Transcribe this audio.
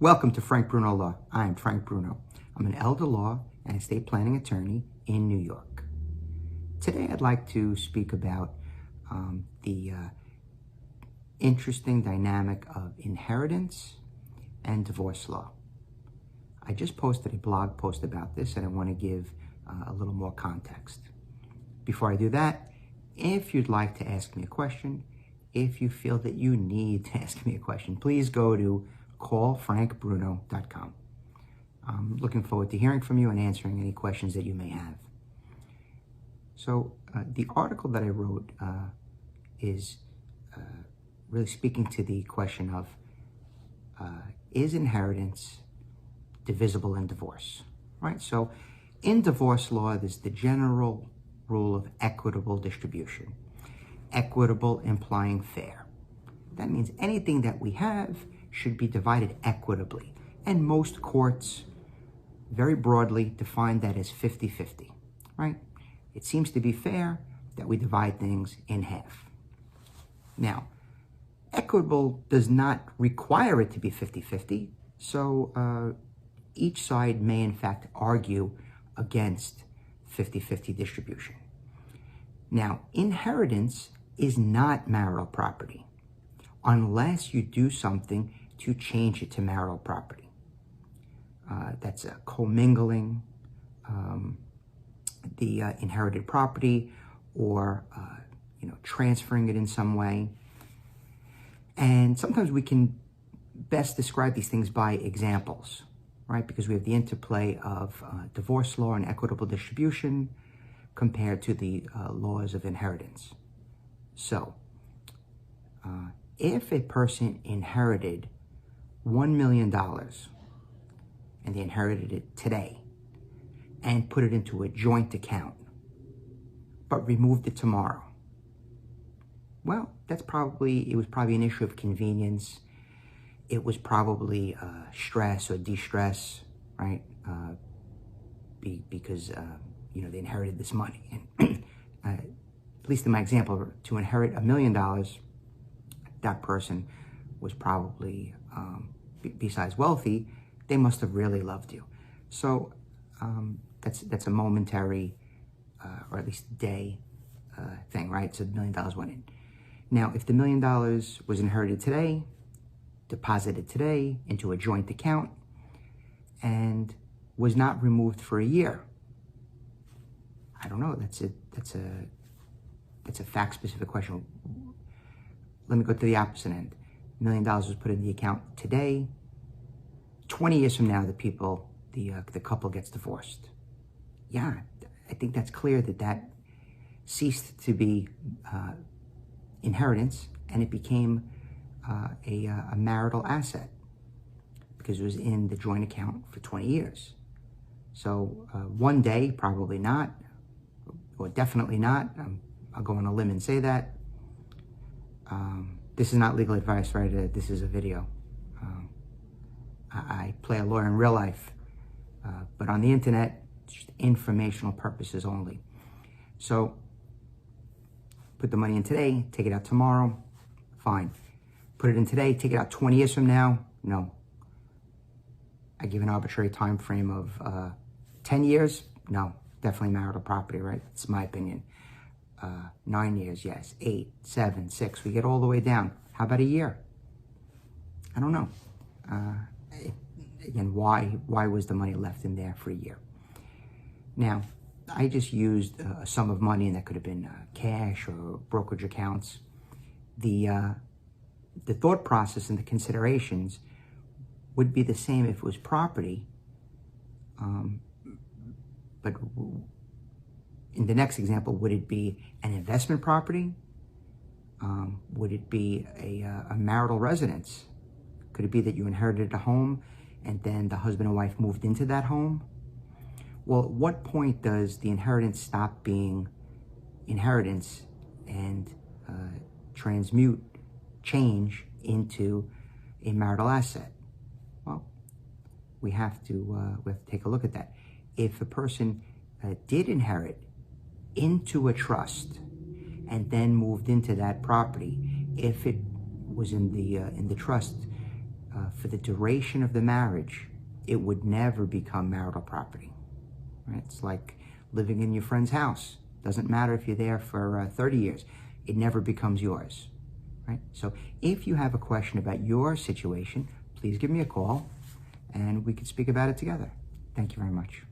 Welcome to Frank Bruno Law. I'm Frank Bruno. I'm an elder law and estate planning attorney in New York. Today I'd like to speak about the interesting dynamic of inheritance and divorce law. I just posted a blog post about this and I want to give a little more context. Before I do that, if you'd like to ask me a question, if you feel that you need to ask me a question, please go to callfrankbruno.com. I'm looking forward to hearing from you and answering any questions that you may have. So the article that I wrote is really speaking to the question of is inheritance divisible in divorce, right? So in divorce law, there's the general rule of equitable distribution. Equitable implying fair. That means anything that we have should be divided equitably. And most courts very broadly define that as 50-50, right? It seems to be fair that we divide things in half. Now, equitable does not require it to be 50-50, so each side may in fact argue against 50-50 distribution. Now, inheritance is not marital property unless you do something to change it to marital property. That's a commingling the inherited property or transferring it in some way. And sometimes we can best describe these things by examples, right? Because we have the interplay of divorce law and equitable distribution compared to the laws of inheritance. So, if a person inherited $1 million and they inherited it today and put it into a joint account, but removed it tomorrow, well, it was probably an issue of convenience. It was probably stress or de-stress, right? Because they inherited this money. And at least in my example, to inherit $1 million, that person was probably, besides wealthy, they must have really loved you. So that's a momentary, or at least day thing, right? So $1 million went in. Now, if the $1 million was inherited today, deposited today into a joint account, and was not removed for a year, I don't know. That's a fact-specific question. Let me go to the opposite end. $1 million was put in the account today. 20 years from now, the couple gets divorced. Yeah, I think that's clear that ceased to be inheritance and it became a marital asset because it was in the joint account for 20 years. So one day, probably not, or definitely not. I'll go on a limb and say that. This is not legal advice, right? This is a video. I play a lawyer in real life, but on the internet, it's just informational purposes only. So put the money in today, take it out tomorrow, fine. Put it in today, take it out 20 years from now, no. I give an arbitrary time frame of 10 years, no. Definitely marital property, right? It's my opinion. 9 years, yes. 8, 7, 6. We get all the way down. How about a year? I don't know. Again, why was the money left in there for a year? Now, I just used a sum of money, and that could have been cash or brokerage accounts. The thought process and the considerations would be the same if it was property, but in the next example, would it be an investment property? Would it be a marital residence? Could it be that you inherited a home and then the husband and wife moved into that home? Well, at what point does the inheritance stop being inheritance and change into a marital asset? Well, we have to take a look at that. If a person did inherit into a trust and then moved into that property, if it was in the trust for the duration of the marriage, it would never become marital property. Right? It's like living in your friend's house. Doesn't matter if you're there for 30 years. It never becomes yours. Right? So if you have a question about your situation, please give me a call and we can speak about it together. Thank you very much.